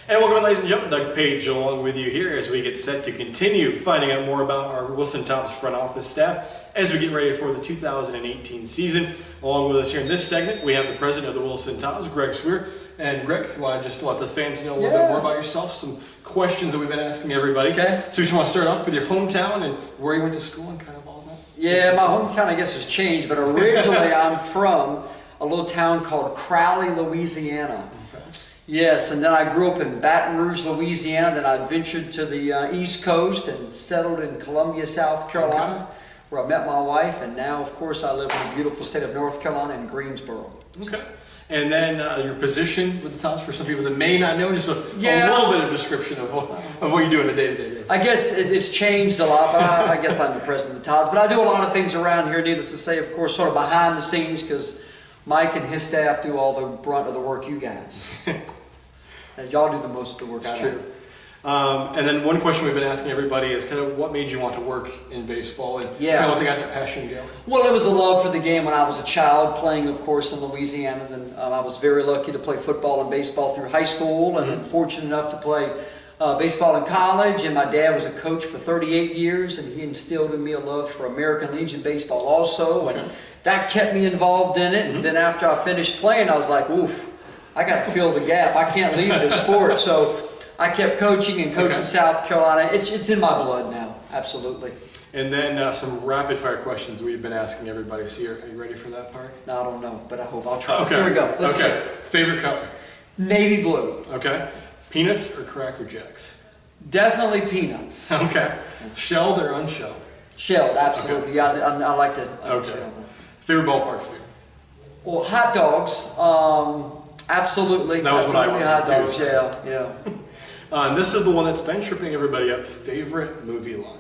And welcome in, ladies and gentlemen. Doug Page along with you here as we get set to continue finding out more about our Wilson Tobs front office staff as we get ready for the 2018 season. Along with us here in this segment, we have the president of the Wilson Tobs, Greg Suire. And Greg, if you want to just let the fans know a little bit more about yourself, some questions that we've been asking everybody. Okay. So you just want to start off with your hometown and where you went to school and kind of all that? Yeah, my hometown I guess has changed, but originally I'm from a little town called Crowley, Louisiana. Okay. Yes, and then I grew up in Baton Rouge, Louisiana. Then I ventured to the East Coast and settled in Columbia, South Carolina, where I met my wife. And now, of course, I live in the beautiful state of North Carolina in Greensboro. Okay. And then your position with the Tobs, for some people that may not know, just a little bit of description of what you do on a day-to-day basis. I guess it's changed a lot, but I guess I'm the president of the Tobs. But I do a lot of things around here, needless to say, of course, sort of behind the scenes, because Mike and his staff do all the brunt of the work, you guys. And y'all do the most of the work. That's true. And then one question we've been asking everybody is kind of what made you want to work in baseball and kind of what they got that passion going? Well, it was a love for the game when I was a child, playing, of course, in Louisiana. Then I was very lucky to play football and baseball through high school, and then fortunate enough to play baseball in college. And my dad was a coach for 38 years, and he instilled in me a love for American Legion baseball also, and that kept me involved in it. And then after I finished playing, I was like, oof, I got to fill the gap. I can't leave this sport. So I kept coaching and coaching South Carolina. It's in my blood now, absolutely. And then some rapid fire questions we've been asking everybody. So are you ready for that part? No, I don't know, but I hope I'll try. Okay. Here we go. Let's see. Favorite color? Navy blue. Okay. Peanuts or Cracker Jacks? Definitely peanuts. Okay. Shelled or unshelled? Shelled, absolutely. Okay. Yeah, I like to. Okay. Favorite ballpark food? Well, hot dogs. Absolutely. That was what I wanted hot too, dogs. so. Yeah. And this is the one that's been tripping everybody up. Favorite movie line?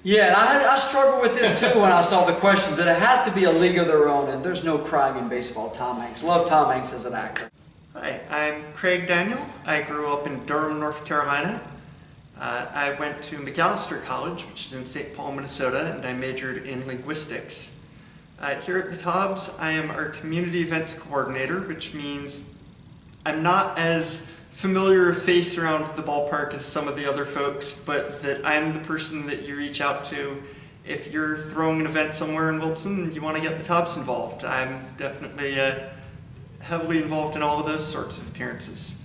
Yeah, and I struggled with this too when I saw the question, but it has to be a league of their own, and there's no crying in baseball. Tom Hanks. Love Tom Hanks as an actor. Hi, I'm Craig Daniel. I grew up in Durham, North Carolina. I went to McAllister College, which is in St. Paul, Minnesota, and I majored in linguistics. Here at the Tobs, I am our community events coordinator, which means I'm not as familiar a face around the ballpark as some of the other folks, but that I'm the person that you reach out to if you're throwing an event somewhere in Wilson and you want to get the Tobs involved. I'm definitely heavily involved in all of those sorts of appearances.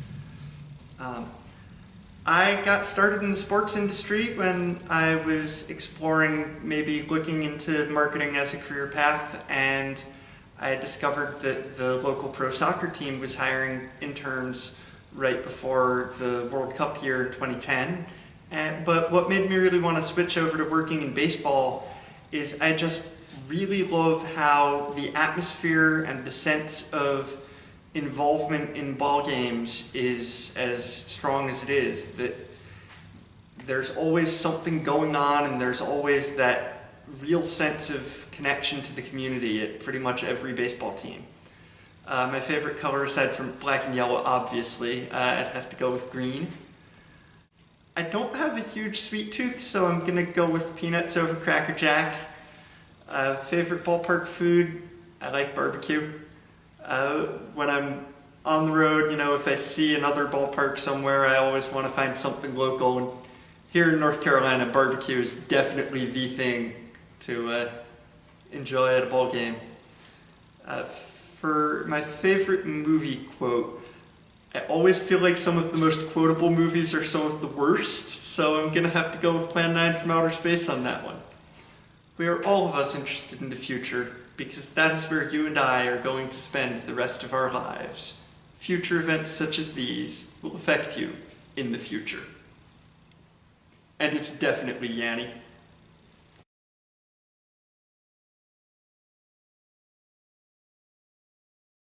I got started in the sports industry when I was exploring maybe looking into marketing as a career path, and I discovered that the local pro soccer team was hiring interns right before the World Cup year in 2010. But what made me really want to switch over to working in baseball is I just really love how the atmosphere and the sense of involvement in ball games is as strong as it is. That there's always something going on, and there's always that real sense of connection to the community at pretty much every baseball team. My favorite color, aside from black and yellow, obviously, I'd have to go with green. I don't have a huge sweet tooth, so I'm going to go with peanuts over Cracker Jack. Favorite ballpark food, I like barbecue. When I'm on the road, if I see another ballpark somewhere, I always want to find something local. And here in North Carolina, barbecue is definitely the thing to enjoy at a ball game. For my favorite movie quote, I always feel like some of the most quotable movies are some of the worst, so I'm going to have to go with Plan 9 from Outer Space on that one. We are all of us interested in the future, because that is where you and I are going to spend the rest of our lives. Future events such as these will affect you in the future. And it's definitely Yanny.